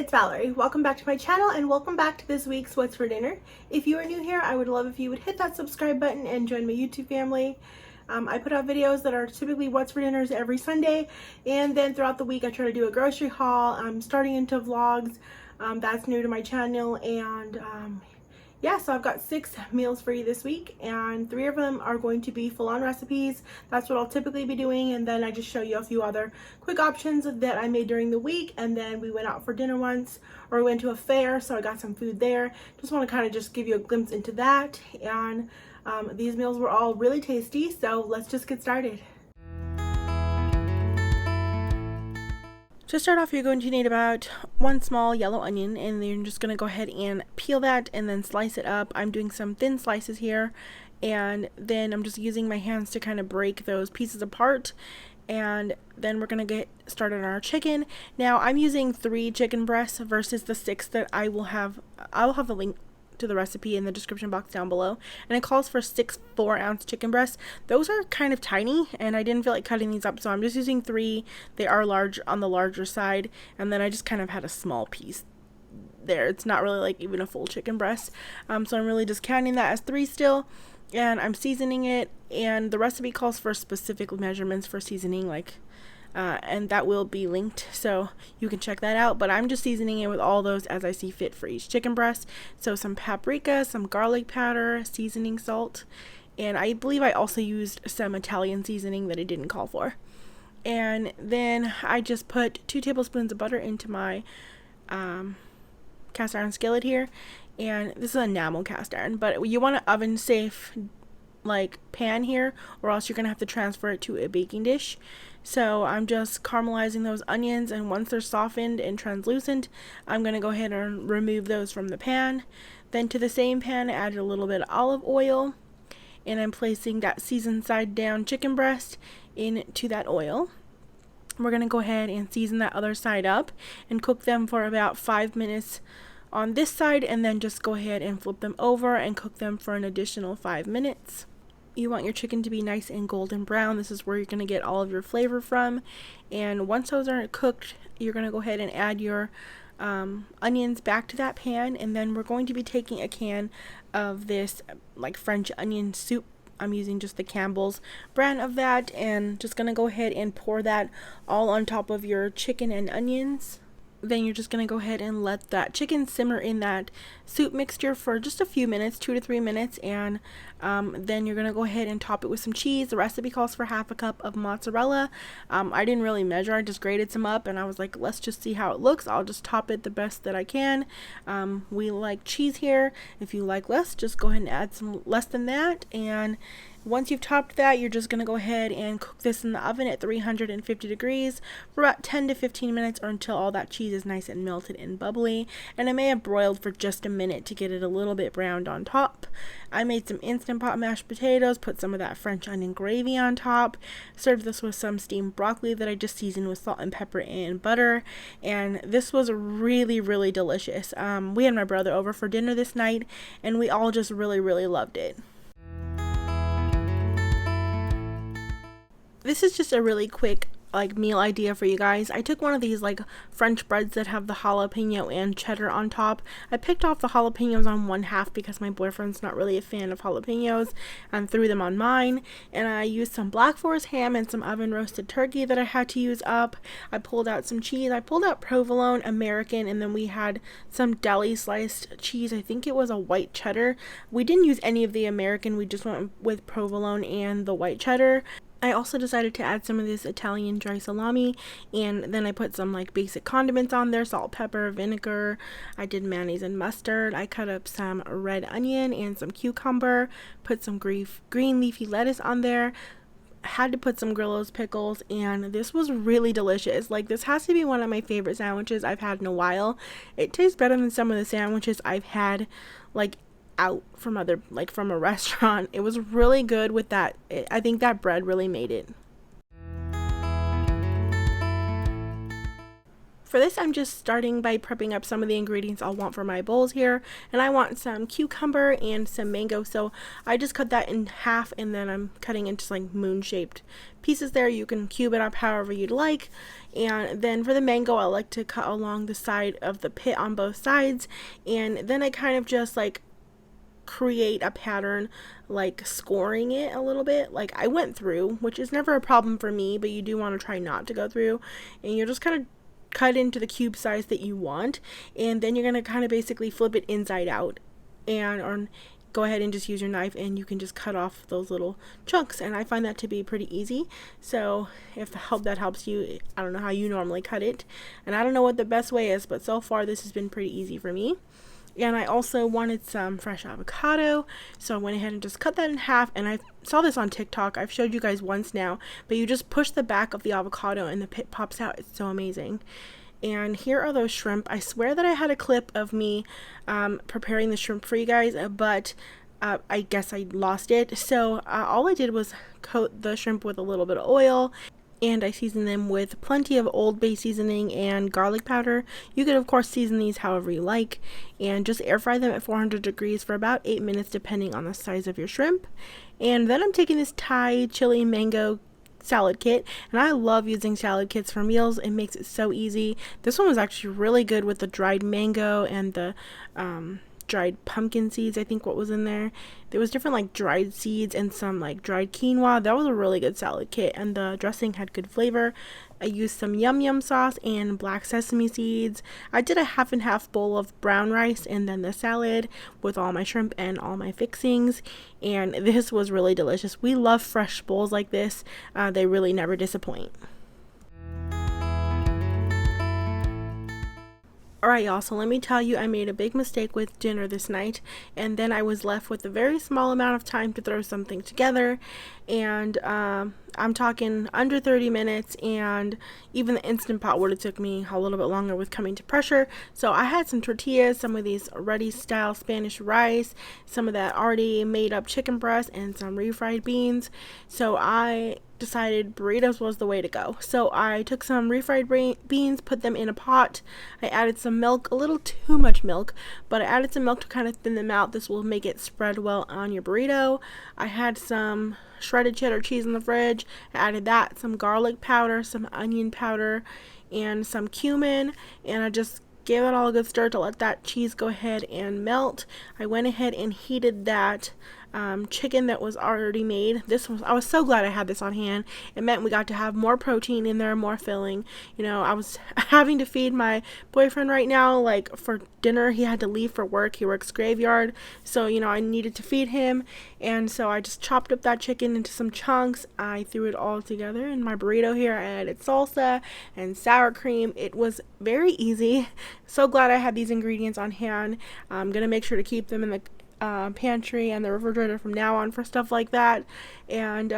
it's Valerie. Welcome back to my channel and welcome back to this week's What's for Dinner. If you are new here, I would love if you would hit that subscribe button and join my YouTube family. I put out videos that are typically What's for Dinners every Sunday, and then throughout the week I try to do a grocery haul. I'm starting into vlogs. That's new to my channel, and yeah, so I've got 6 meals for you this week, and 3 of them are going to be full-on recipes. That's what I'll typically be doing, and then I just show you a few other quick options that I made during the week. And then we went out for dinner once, or we went to a fair, so I got some food there. Just want to kind of just give you a glimpse into that, and these meals were all really tasty, so let's just get started. To start off, you're going to need about 1 small yellow onion, and then you're just going to go ahead and peel that and then slice it up. I'm doing some thin slices here, and then I'm just using my hands to kind of break those pieces apart. And then we're going to get started on our chicken. Now I'm using 3 chicken breasts versus the 6 that I will have the link to the recipe in the description box down below, and it calls for 6 4-ounce chicken breasts. Those are kind of tiny, and I didn't feel like cutting these up, so I'm just using 3. They are large, on the larger side, and then I just kind of had a small piece there. It's not really like even a full chicken breast, so I'm really just counting that as 3 still. And I'm seasoning it, and the recipe calls for specific measurements for seasoning, like and that will be linked, so you can check that out. But I'm just seasoning it with all those as I see fit for each chicken breast. So some paprika, some garlic powder, seasoning salt, and I believe I also used some Italian seasoning that it didn't call for. And then I just put 2 tablespoons of butter into my cast iron skillet here, and this is an enamel cast iron, but you want an oven safe like pan here, or else you're gonna have to transfer it to a baking dish. So I'm just caramelizing those onions, and once they're softened and translucent, I'm gonna go ahead and remove those from the pan. Then to the same pan, I added a little bit of olive oil, and I'm placing that seasoned side down chicken breast into that oil. We're gonna go ahead and season that other side up and cook them for about 5 minutes on this side, and then just go ahead and flip them over and cook them for an additional 5 minutes. You want your chicken to be nice and golden brown. This is where you're going to get all of your flavor from. And once those are cooked, you're going to go ahead and add your onions back to that pan, and then we're going to be taking a can of this like French onion soup. I'm using just the Campbell's brand of that, and just going to go ahead and pour that all on top of your chicken and onions. Then you're just going to go ahead and let that chicken simmer in that soup mixture for just a few minutes, 2 to 3 minutes, and then you're going to go ahead and top it with some cheese. The recipe calls for half a cup of mozzarella. I didn't really measure, I just grated some up, and I was like, let's just see how it looks. I'll just top it the best that I can. We like cheese here. If you like less, just go ahead and add some less than that. And once you've topped that, you're just going to go ahead and cook this in the oven at 350 degrees for about 10 to 15 minutes, or until all that cheese is nice and melted and bubbly. And I may have broiled for just a minute to get it a little bit browned on top. I made some Instant Pot mashed potatoes, put some of that French onion gravy on top, served this with some steamed broccoli that I just seasoned with salt and pepper and butter, and this was really, really delicious. We had my brother over for dinner this night, and we all just really, really loved it. This is just a really quick like meal idea for you guys. I took one of these like French breads that have the jalapeno and cheddar on top. I picked off the jalapenos on one half because my boyfriend's not really a fan of jalapenos, and threw them on mine. And I used some Black Forest ham and some oven roasted turkey that I had to use up. I pulled out some cheese. I pulled out provolone American, and then we had some deli sliced cheese. I think it was a white cheddar. We didn't use any of the American, we just went with provolone and the white cheddar. I also decided to add some of this Italian dry salami, and then I put some like basic condiments on there, salt, pepper, vinegar. I did mayonnaise and mustard. I cut up some red onion and some cucumber, put some green leafy lettuce on there. Had to put some Grillo's pickles, and this was really delicious. Like, this has to be one of my favorite sandwiches I've had in a while. It tastes better than some of the sandwiches I've had like out from from a restaurant. It was really good with that. I think that bread really made it. For this, I'm just starting by prepping up some of the ingredients I'll want for my bowls here, and I want some cucumber and some mango, so I just cut that in half, and then I'm cutting into like moon-shaped pieces there. You can cube it up however you'd like. And then for the mango, I like to cut along the side of the pit on both sides, and then I kind of just like create a pattern, like scoring it a little bit. Like I went through, which is never a problem for me, but you do want to try not to go through, and you're just kind of cut into the cube size that you want, and then you're going to kind of basically flip it inside out, and or go ahead and just use your knife and you can just cut off those little chunks, and I find that to be pretty easy. So if that helps you, I don't know how you normally cut it, and I don't know what the best way is, but so far this has been pretty easy for me. And I also wanted some fresh avocado, so I went ahead and just cut that in half, and I saw this on TikTok. I've showed you guys once now, but you just push the back of the avocado and the pit pops out. It's so amazing. And here are those shrimp. I swear that I had a clip of me preparing the shrimp for you guys, but I guess I lost it. So all I did was coat the shrimp with a little bit of oil, and I seasoned them with plenty of Old Bay seasoning and garlic powder. You could of course season these however you like, and just air fry them at 400 degrees for about 8 minutes depending on the size of your shrimp. And then I'm taking this Thai chili mango salad kit, and I love using salad kits for meals. It makes it so easy. This one was actually really good with the dried mango and the dried pumpkin seeds. I think what was in there was different like dried seeds and some like dried quinoa. That was a really good salad kit, and the dressing had good flavor. I used some yum yum sauce and black sesame seeds. I did a half and half bowl of brown rice and then the salad with all my shrimp and all my fixings, and this was really delicious. We love fresh bowls like this. They really never disappoint. Alright y'all, so let me tell you, I made a big mistake with dinner this night, and then I was left with a very small amount of time to throw something together, and I'm talking under 30 minutes, and even the Instant Pot would have took me a little bit longer with coming to pressure. So I had some tortillas, some of these ready style Spanish rice, some of that already made up chicken breast, and some refried beans. So I decided burritos was the way to go. So I took some refried beans, put them in a pot. I added some milk, a little too much milk, but I added some milk to kind of thin them out. This will make it spread well on your burrito. I had some shredded cheddar cheese in the fridge. I added that, some garlic powder, some onion powder, and some cumin, and I just gave it all a good stir to let that cheese go ahead and melt. I went ahead and heated that chicken that was already made. I was so glad I had this on hand. It meant we got to have more protein in there, more filling. You know, I was having to feed my boyfriend right now, like for dinner. He had to leave for work. He works graveyard, so you know I needed to feed him, and so I just chopped up that chicken into some chunks. I threw it all together in my burrito here. I added salsa and sour cream. It was very easy. So glad I had these ingredients on hand. I'm gonna make sure to keep them in the pantry and the refrigerator from now on for stuff like that, and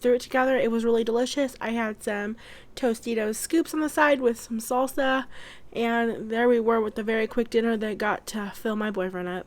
threw it together. It was really delicious. I had some Tostitos scoops on the side with some salsa, and there we were with a very quick dinner that got to fill my boyfriend up.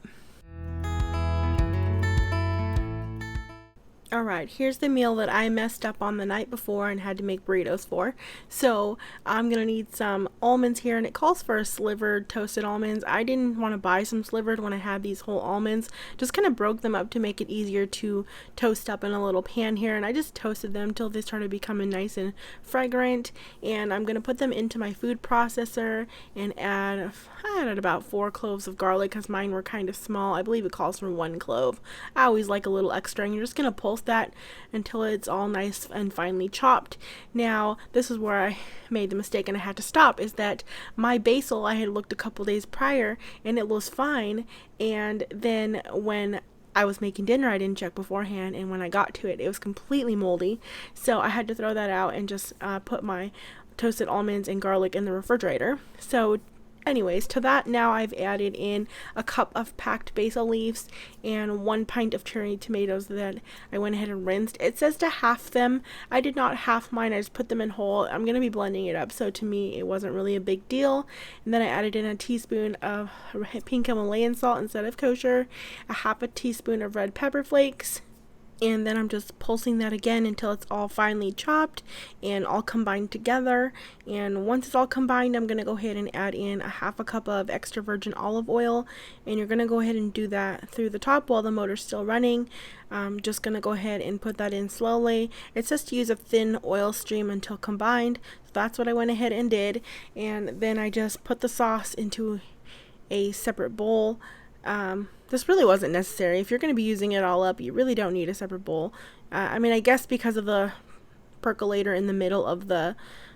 Alright, here's the meal that I messed up on the night before and had to make burritos for. So I'm going to need some almonds here, and it calls for slivered toasted almonds. I didn't want to buy some slivered when I had these whole almonds. Just kind of broke them up to make it easier to toast up in a little pan here, and I just toasted them until they started becoming nice and fragrant. And I'm going to put them into my food processor and I added about 4 cloves of garlic because mine were kind of small. I believe it calls for 1 clove. I always like a little extra, and you're just going to pulse that until it's all nice and finely chopped. Now this is where I made the mistake and I had to stop, is that my basil, I had looked a couple days prior and it was fine, and then when I was making dinner I didn't check beforehand, and when I got to it, it was completely moldy. So I had to throw that out and just put my toasted almonds and garlic in the refrigerator. So anyways, to that now I've added in a cup of packed basil leaves and 1 pint of cherry tomatoes that I went ahead and rinsed. It says to half them. I did not half mine. I just put them in whole. I'm going to be blending it up, so to me it wasn't really a big deal. And then I added in a teaspoon of pink Himalayan salt instead of kosher, a half a teaspoon of red pepper flakes, And then I'm just pulsing that again until it's all finely chopped and all combined together. And once it's all combined, I'm going to go ahead and add in a half a cup of extra virgin olive oil, and you're going to go ahead and do that through the top while the motor's still running. I'm just going to go ahead and put that in slowly. It says to use a thin oil stream until combined, so that's what I went ahead and did. And then I just put the sauce into a separate bowl. This really wasn't necessary. If you're going to be using it all up, you really don't need a separate bowl. I mean, I guess because of the percolator in the middle of the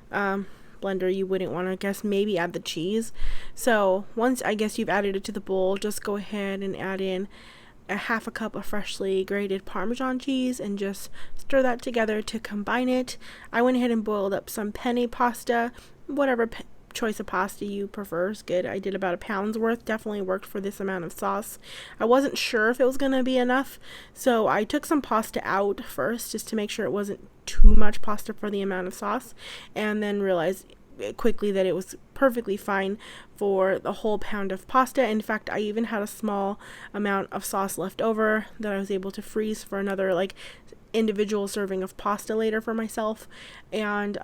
blender, you wouldn't want to, I guess, maybe add the cheese. So once I guess you've added it to the bowl, just go ahead and add in a half a cup of freshly grated Parmesan cheese and just stir that together to combine it. I went ahead and boiled up some penne pasta, whatever choice of pasta you prefer is good. I did about a pound's worth. Definitely worked for this amount of sauce. I wasn't sure if it was going to be enough, so I took some pasta out first just to make sure it wasn't too much pasta for the amount of sauce, and then realized quickly that it was perfectly fine for the whole pound of pasta. In fact, I even had a small amount of sauce left over that I was able to freeze for another like individual serving of pasta later for myself. And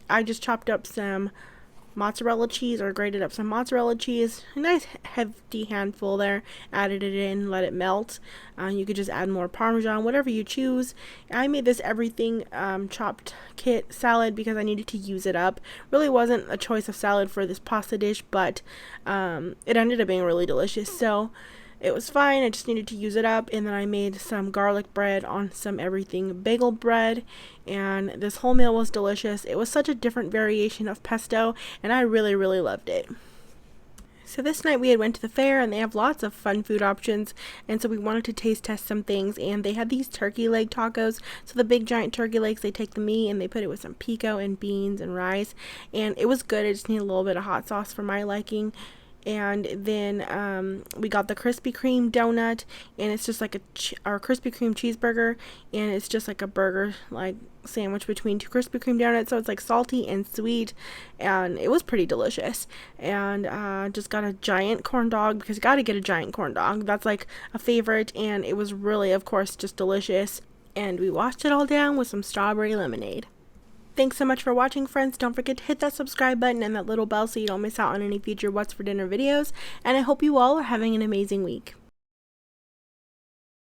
I just chopped up some mozzarella cheese, or grated up some mozzarella cheese, a nice hefty handful there, added it in, let it melt. You could just add more Parmesan, whatever you choose. I made this everything chopped kit salad because I needed to use it up. Really wasn't a choice of salad for this pasta dish, but it ended up being really delicious, so it was fine. I just needed to use it up. And then I made some garlic bread on some everything bagel bread, and this whole meal was delicious. It was such a different variation of pesto, and I really loved it. So this night we had went to the fair, and they have lots of fun food options, and so we wanted to taste test some things, and they had these turkey leg tacos. So the big giant turkey legs, they take the meat and they put it with some pico and beans and rice, and it was good. I just need a little bit of hot sauce for my liking. And then we got the Krispy Kreme donut, and it's just like our Krispy Kreme cheeseburger, and it's just like a burger like sandwich between two Krispy Kreme donuts, so it's like salty and sweet, and it was pretty delicious. And just got a giant corn dog, because you gotta get a giant corn dog, that's like a favorite, and it was really, of course, just delicious. And we washed it all down with some strawberry lemonade. Thanks so much for watching, friends. Don't forget to hit that subscribe button and that little bell so you don't miss out on any future What's for Dinner videos. And I hope you all are having an amazing week.